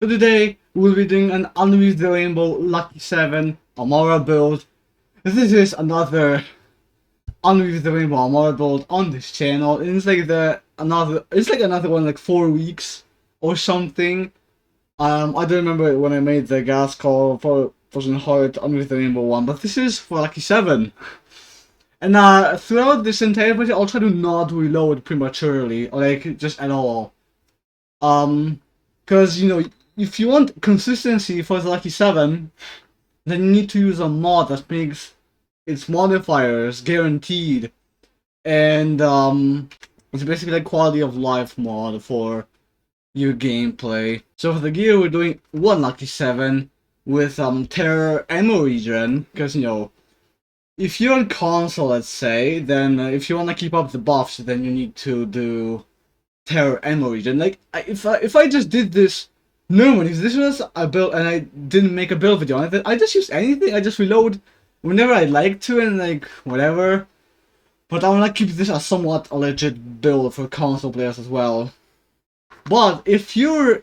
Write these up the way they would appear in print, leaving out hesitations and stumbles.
So today we'll be doing an Unweave the Rainbow Lucky 7 Amara build. This is another Unweave the Rainbow Amara build on this channel. And it's like another one, like 4 weeks or something. I don't remember when I made the gas call for Frozen Heart Unweave the Rainbow one, but this is for Lucky 7. And throughout this entire video, I'll try to not reload prematurely, or like just at all. Because you know, if you want consistency for the Lucky 7, then you need to use a mod that makes its modifiers guaranteed, and it's basically like quality of life mod for your gameplay. So for the gear, we're doing one Lucky 7 with Terror Ammo Regen, because you know, if you're on console, let's say, then if you want to keep up the buffs, then you need to do Terror Ammo Regen. Like, if I just did this normally, if this was a build and I didn't make a build video on it, I just use anything, I just reload whenever I like to and like, whatever. But I want to keep this as somewhat a legit build for console players as well. But if you're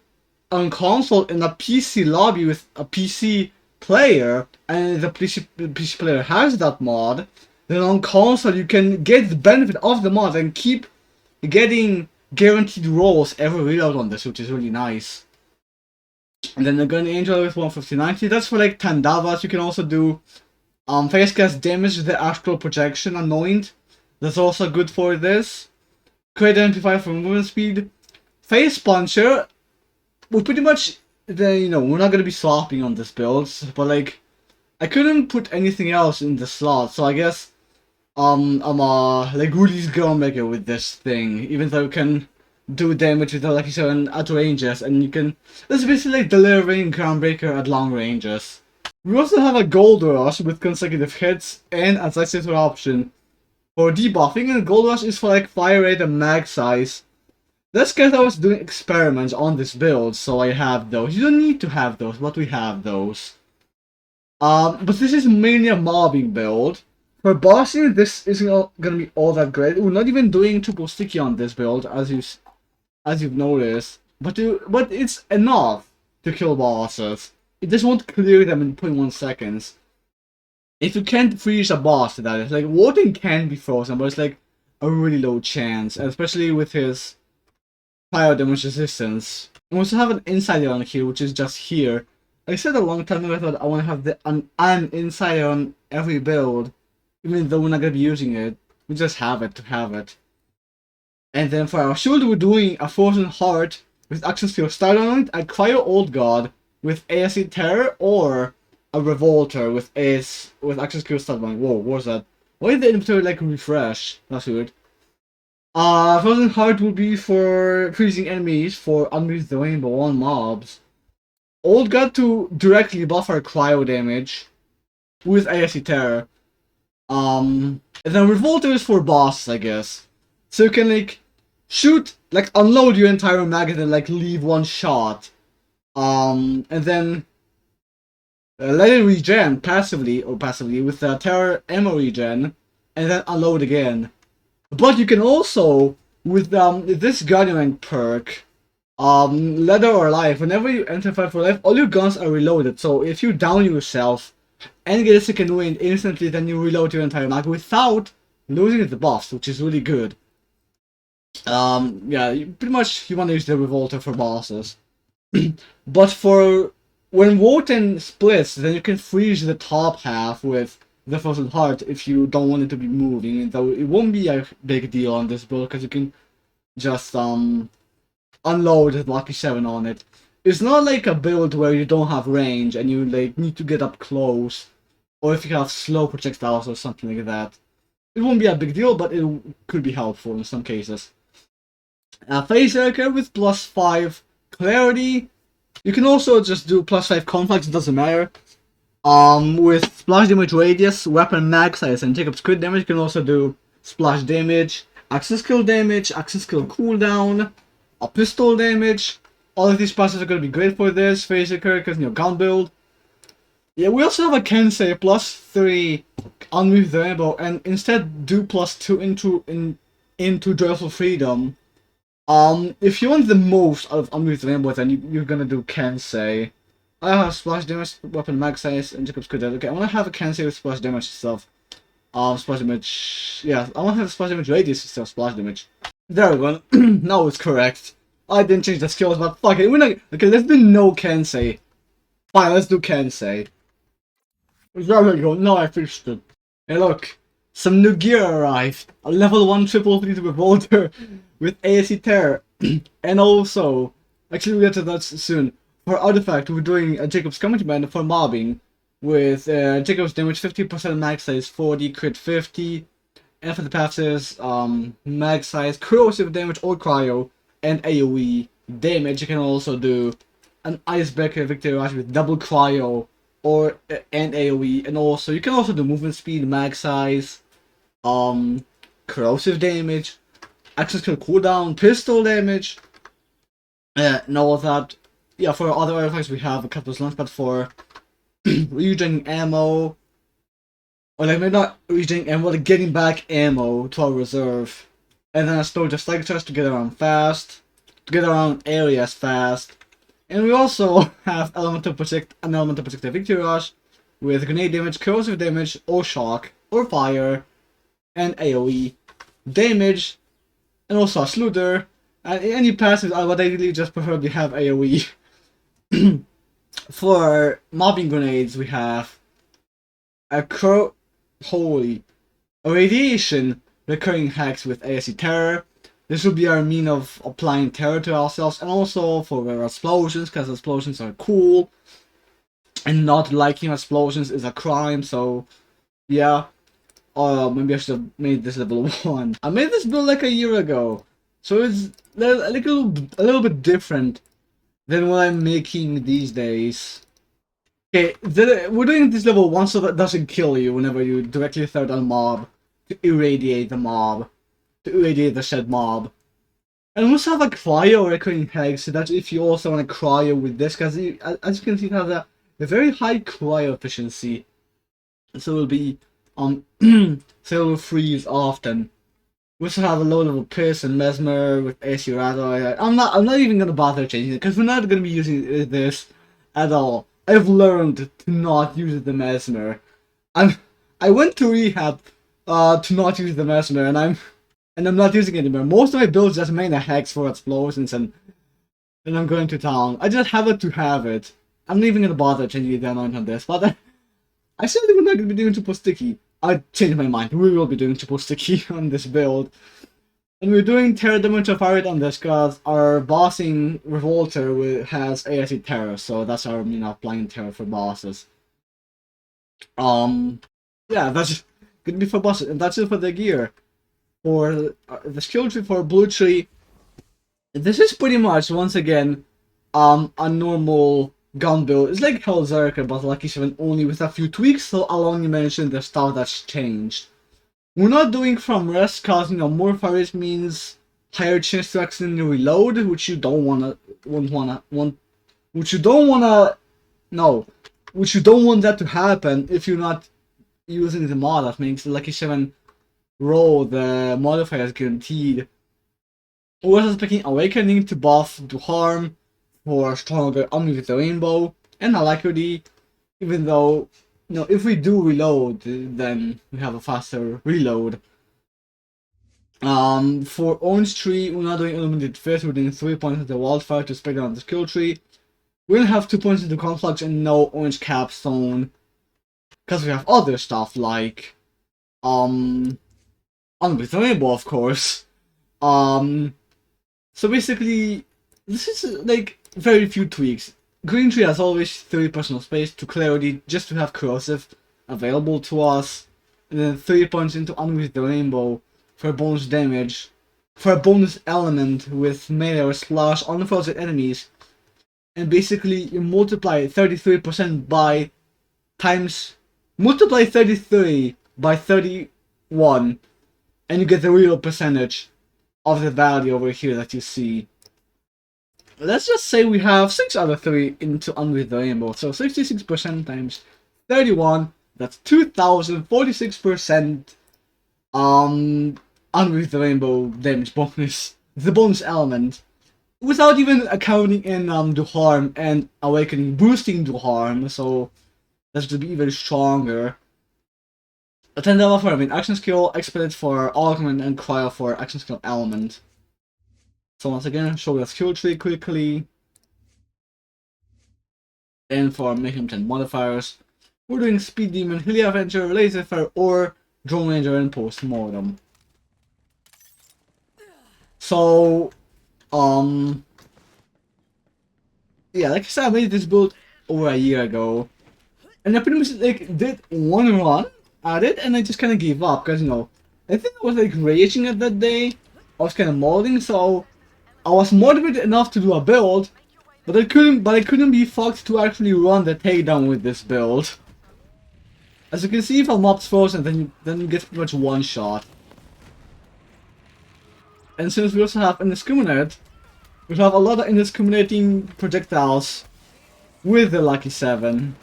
on console in a PC lobby with a PC player, and the PC player has that mod, then on console you can get the benefit of the mod and keep getting guaranteed rolls every reload on this, which is really nice. And then the Gun Angel with 150-90, that's for like Tandavas. You can also do face cast damage with the astral projection anoint. That's also good for this. Create amplifier for movement speed. Face puncher, well, pretty much, you know, we're not gonna be swapping on this build, but like, I couldn't put anything else in the slot, so I guess I'm like Rudy's Gunmaker with this thing, even though you can do damage with the Lucky 7 at ranges, and you can, it's basically like delivering Groundbreaker at long ranges. We also have a Gold Rush with consecutive hits and anti-sitter option for debuffing, and Gold Rush is for like fire rate and mag size. That's because I was doing experiments on this build, so I have those. You don't need to have those, but we have those. But this is mainly a mobbing build. For bossing, this isn't gonna be all that great. We're not even doing triple sticky on this build, as you've noticed. But it's enough to kill bosses. It just won't clear them in 0.1 seconds. If you can't freeze a boss, that is. Like, Wotan can be frozen, but it's like a really low chance, especially with his fire damage resistance. We also have an insider on here, which is just here. I said a long time ago I thought I want to have an insider on every build, even though we're not going to be using it. We just have it to have it. And then for our shield, we're doing a Frozen Heart with Action Skill Start on it, a Cryo Old God with ASC Terror, or a Revolter with Action Skill Start on. Whoa, what was that? Why did the inventory like refresh? That's weird. Frozen Heart will be for freezing enemies for Unweave the Rainbow on mobs. Old God to directly buff our cryo damage with ASC Terror. And then Revolter is for bosses, I guess. So you can like shoot, like unload your entire magazine and like leave one shot. And then let it regen passively with the Terror Ammo Regen, and then unload again. But you can also, with this Guardian Rank perk, Leather or Life, whenever you enter Fight for Life, all your guns are reloaded. So if you down yourself and get a second wind instantly, then you reload your entire mag without losing the buffs, which is really good. Yeah, pretty much you want to use the Revolter for bosses. But for when Wotan splits, then you can freeze the top half with the Frozen Heart if you don't want it to be moving, though it won't be a big deal on this build because you can just unload the Lucky 7 on it. It's not like a build where you don't have range and you like need to get up close, or if you have slow projectiles or something like that. It won't be a big deal, but it could be helpful in some cases. Phase Archer with +5 clarity. You can also just do +5 conflicts, it doesn't matter. With splash damage radius, weapon mag size, and Jacob's crit damage, you can also do splash damage, action skill cooldown, a pistol damage. All of these passes are going to be great for this Phaser because, you know, gun build. Yeah, we also have a Kensei +3 Unweave the Rainbow, and instead do +2 into Joyful Freedom. If you want the most out of Unweave Rainbow, then you're gonna do Kensei. I have splash damage, weapon mag size, and Jacob's good. Okay, I wanna have a Kensei with splash damage stuff. Splash damage. Yeah, I wanna have splash damage radius instead of splash damage. There we go. Now it's correct. I didn't change the skills, but fuck it. We're not. Okay, let's do no Kensei. Fine, let's do Kensei. There we go. Now I fixed it. Hey, look. Some new gear arrived. A level 1 triple fleet revolver with ASC Terror. And also, actually we'll get to that soon. For Artifact, we're doing a Jacob's Comedy Band for mobbing. With Jacob's damage 50% max size 40, crit 50. And for the passives, mag size, corrosive damage or cryo, and AoE damage. You can also do an Icebreaker Victory Rush with double cryo or and AoE, and also you can also do movement speed, mag size, corrosive damage, access to cooldown, pistol damage, and all of that. Yeah, for other artifacts we have a couple of launchpad for regenerating ammo, or like maybe not regenerating ammo, like getting back ammo to our reserve, and then a storage of Slag Charge to get around fast, to get around areas fast. And we also have an element to protect the Victory Rush with grenade damage, corrosive damage, or shock, or fire, and AoE damage, and also a Sleuter. And any passives, I would ideally just preferably have AoE. For mobbing grenades, we have a radiation recurring hex with ASC Terror. This will be our mean of applying terror to ourselves, and also for our explosions, because explosions are cool, and not liking explosions is a crime, so yeah. Maybe I should have made this level 1. I made this build like a year ago, so it's like a little bit different than what I'm making these days. Okay, we're doing this level 1 so that doesn't kill you whenever you directly throw down a mob, to irradiate the mob. To irradiate the said mob. And we also have a cryo recurring hex, so that if you also want to cryo with this, because as you can see it has a very high cryo efficiency. So it will be so it will freeze often. We also have a low level Pierce and Mesmer with AC Radar. I'm not even gonna bother changing it, because we're not gonna be using this at all. I've learned to not use the Mesmer. I went to rehab to not use the Mesmer, and I'm not using it anymore. Most of my builds just main a hex for explosions, and I'm going to town. I just have it to have it. I'm not even gonna bother changing the anoint on this, but I said we're not gonna be doing triple sticky. I changed my mind. We will be doing triple sticky on this build. And we're doing Terror damage of fire on this because our bossing Revolter has ASC Terror, so that's our mean of applying Terror for bosses. Yeah, that's gonna be for bosses, and that's it for the gear. For the skill tree for Blue Tree, this is pretty much, once again, a normal gun build. It's like Hellzerker, but Lucky 7 only with a few tweaks, so I'll only mention the stuff that's changed. We're not doing from rest, cause more fires means higher chance to accidentally reload, which you don't want that to happen if you're not using the mod. That makes Lucky 7 roll the modifier is guaranteed. We're also picking Awakening to buff to harm for stronger Unweave the Rainbow and Alacrity, even though if we do reload, then we have a faster reload. For Orange Tree, we're not doing Illuminated Fist, we're doing 3 points into Wildfire to spread down the skill tree. We're gonna have 2 points into Conflux and no Orange Capstone, because we have other stuff like Unweave the Rainbow, of course. So basically, this is like very few tweaks. Green Tree has always 3 personal space to Clarity just to have Corrosive available to us, and then 3 points into Unweave the Rainbow for bonus damage, for a bonus element with melee or slash on the frozen enemies, and basically you multiply 33% by multiply 33 by 31, and you get the real percentage of the value over here that you see. Let's just say we have 6 out of 3 into Unweave the Rainbow, so 66% times 31, that's 2046% Unweave the Rainbow damage bonus the bonus element, without even accounting in the harm and awakening, boosting the harm. So that's going to be even stronger. A 10 level for action skill, expedite for augment, and cryo for action skill element. So once again, show the skill tree quickly. And for Mayhem 10 modifiers, we're doing Speed Demon, Hilly Avenger, Laser Fire, or Drone Ranger and Postmortem. So, yeah, like I said, I made this build over a year ago. And I pretty much like did one run at it, and I just kind of gave up because, you know, I think I was like raging at that day. I was kind of modding, so I was motivated enough to do a build, but I couldn't be fucked to actually run the takedown with this build. As you can see, if a mob's frozen, then you get pretty much one shot. And since we also have indiscriminate, we have a lot of indiscriminating projectiles with the Lucky 7.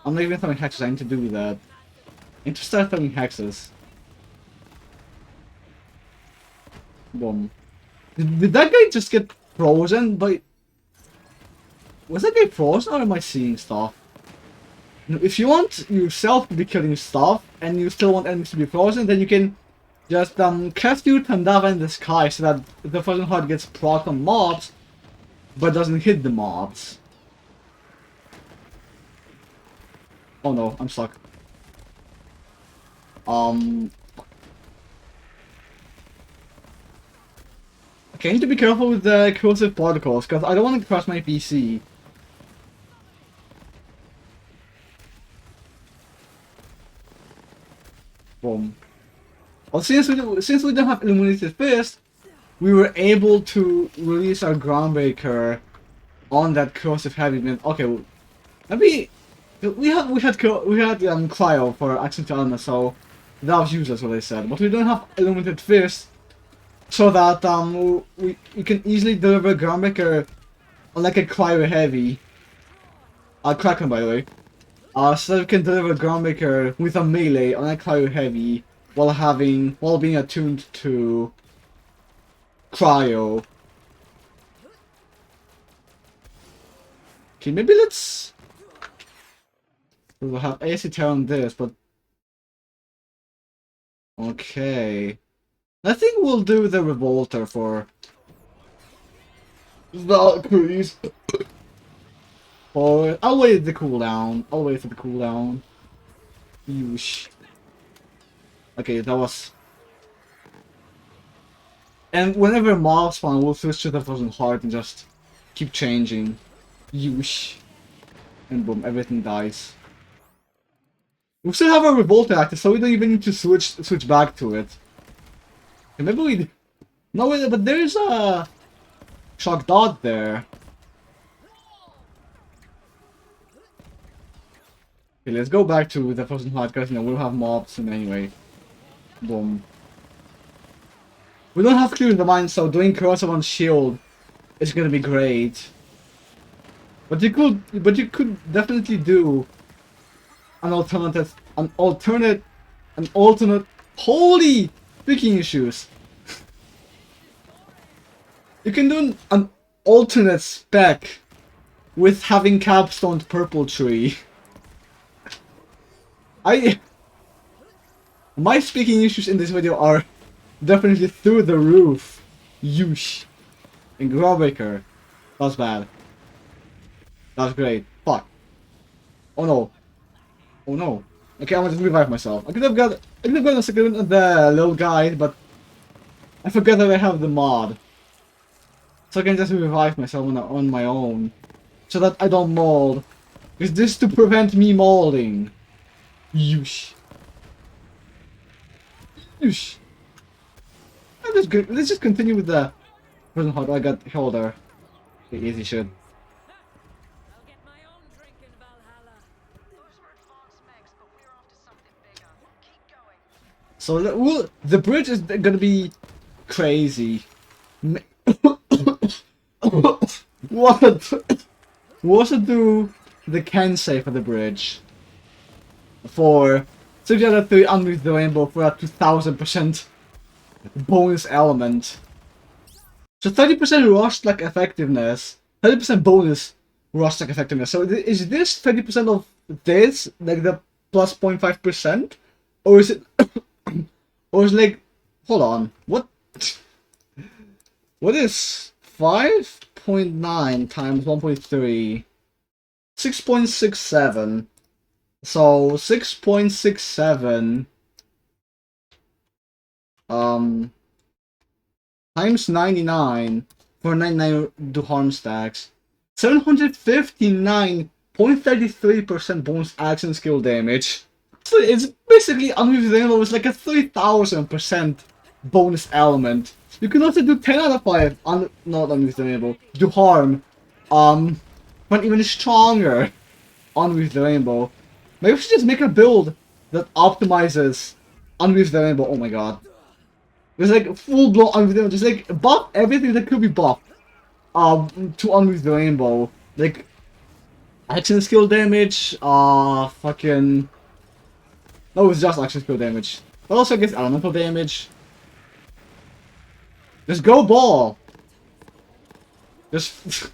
I'm not even throwing hexes, I need to do that. I need to start throwing hexes. Boom. Did that guy just get frozen by... Was that guy frozen or am I seeing stuff? If you want yourself to be killing stuff and you still want enemies to be frozen, then you can just cast your Tandava in the sky so that the frozen heart gets proc on mobs but doesn't hit the mobs. Oh no, I'm stuck. Okay, I need to be careful with the corrosive particles because I don't want to crash my PC. Boom. Well, since we don't have Illuminated Fist, we were able to release our Groundbreaker on that corrosive heavy man. Okay, well, maybe we had cryo for action to element, so that was useless what I said. But we don't have Illuminated Fist, so that we can easily deliver Groundbreaker on like a cryo heavy. Kraken, by the way. So that we can deliver Groundbreaker with a melee on a cryo heavy while being attuned to cryo. Okay, maybe we'll have AC Terror on this, but okay. I think we'll do the Revolter for Valkyries. Or I'll wait the cooldown. I'll wait for the cooldown. Yeesh. Okay, that was. And whenever mobs spawn, we'll switch to the Frozen Heart and just keep changing. Yeesh. And boom, everything dies. We still have our Revolter active, so we don't even need to switch back to it. Okay, maybe we. No, wait, but there's a Shock Dot there. Okay, let's go back to the Frozen Heart because, you know, we'll have mobs soon anyway. Boom. We don't have Clear the Mind, so doing corrosive on shield is gonna be great. But you could definitely do an alternate. Holy freaking issues! You can do an alternate spec with having Capstoned Purple Tree. My speaking issues in this video are definitely through the roof. Yeesh. And Groundbreaker. That was bad. That was great. Fuck. Oh no. Oh no. Okay, I'm gonna just revive myself. I could have got a second of the little guy, but I forgot that I have the mod. So I can just revive myself on my own. So that I don't mold. Is this to prevent me molding? Yeesh. Yeesh. Let's just continue with the Frozen Heart. I got Holder. The easy shit. So the bridge is gonna be crazy. What to do the Kensei for the bridge? For 6 out of 3 Unweave the Rainbow for a 2000% bonus element. So 30% rush like effectiveness, 30% bonus rush like effectiveness. So is this 30% of this like the plus 0.5%, or is it, or is it like, hold on, what is 5.9 times 1.3? 6.67. So 6.67 times 99 for 99 do harm stacks. 759.33% bonus action skill damage. So it's basically Unweave Rainbow is like a 3000% bonus element. You can also do 10 out of 5 not Unweave Rainbow, do harm. But even stronger Unweave the Rainbow. Maybe we should just make a build that optimizes Unweave the Rainbow. Oh my god. There's like full blown Unweave the Rainbow. Just like buff everything that could be buffed to Unweave the Rainbow. Like action skill damage, fucking. No, it's just action skill damage. But also gets elemental damage. Just go ball! Just.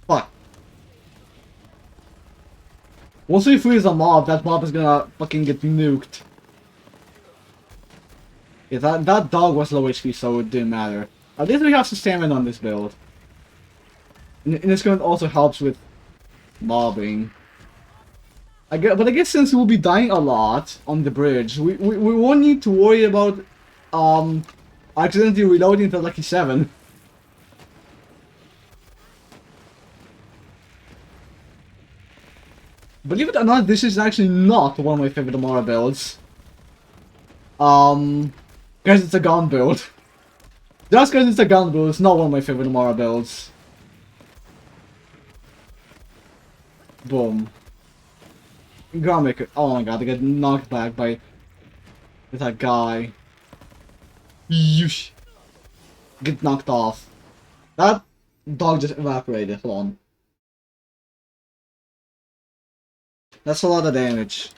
Fuck. Once we freeze a mob, that mob is gonna fucking get nuked. Yeah, that dog was low HP, so it didn't matter. At least we have some stamina on this build. And this gun also helps with mobbing. But I guess since we'll be dying a lot on the bridge, we won't need to worry about accidentally reloading to Lucky 7. Believe it or not, this is actually not one of my favorite Amara builds. Because it's a gun build. Just because it's a gun build, it's not one of my favorite Amara builds. Boom. Groundmaker. Oh my god, I get knocked back by that guy. Yeesh. Get knocked off. That dog just evaporated. Hold on. That's a lot of damage.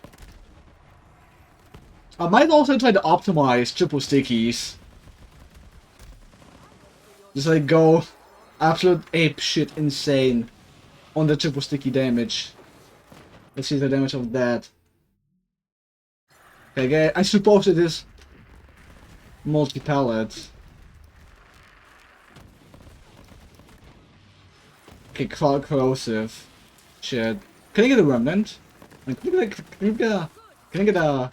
I might also try to optimize triple stickies. Just like go absolute ape shit insane on the triple sticky damage. Let's see the damage of that. Okay, I suppose it is multi-pallet. Okay, corrosive. Shit. Can I get a remnant? Like, can I get a...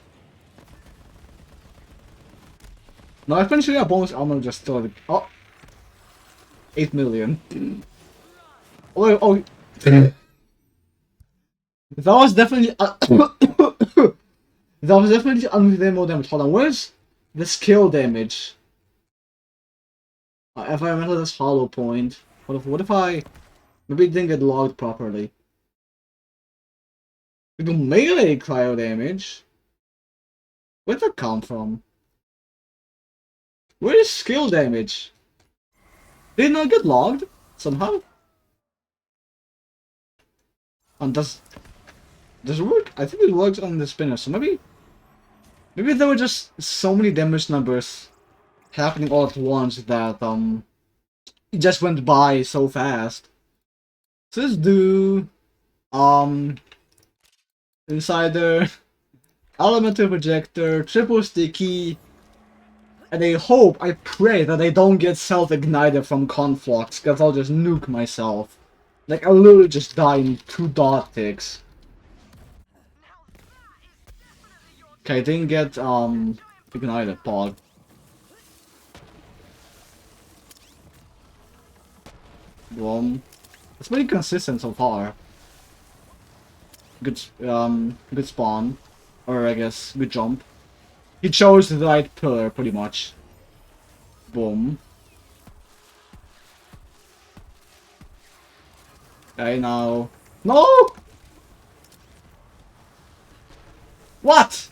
No, I'm pretty sure a bonus armor just still... Oh! 8 million. Oh. That was definitely... that was definitely unredeemable damage. Hold on, where's the skill damage? If I remember this hollow point. What if I... Maybe it didn't get logged properly. We do melee cryo damage? Where'd that come from? Where is skill damage? Did it not get logged? Somehow? And does it work? I think it works on the spinner, so maybe there were just so many damage numbers happening all at once that it just went by so fast. So let's do Insider, Elemental Projector, Triple Sticky, and I pray that I don't get self-ignited from Conflux, because I'll just nuke myself. Like, I'll literally just die in 2 dot ticks. Okay, I didn't get, ignited, Pog. Boom. It's pretty consistent so far. Good spawn. Or, I guess, good jump. He chose the right pillar, pretty much. Boom. Okay, now... No! What?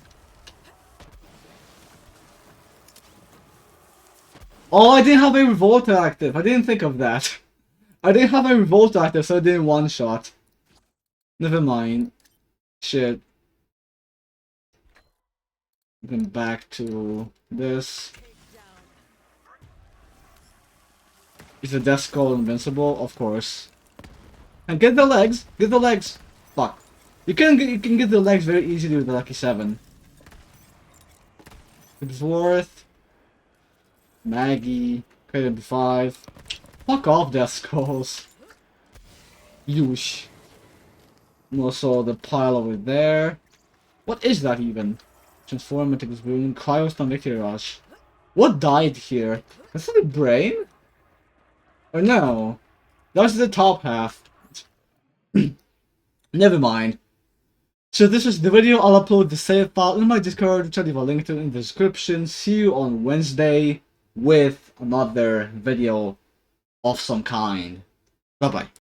Oh, I didn't have a revolter active. I didn't think of that. I didn't have a revolter active, so I didn't one-shot. Never mind. Shit. Then back to this. Is the Death Skull invincible? Of course. And get the legs! Get the legs! Fuck. You can get the legs very easily with the Lucky 7. Worth. Maggie. Credit 5. Fuck off, Death Skulls. Yush. And also the pile over there. What is that even? Transform into this boon. Cryostorm Victory Rush. What died here? Is that a brain? Or no? That's the top half. Never mind. So this is the video. I'll upload the save file in my Discord, which I'll leave a link to in the description. See you on Wednesday with another video of some kind. Bye bye.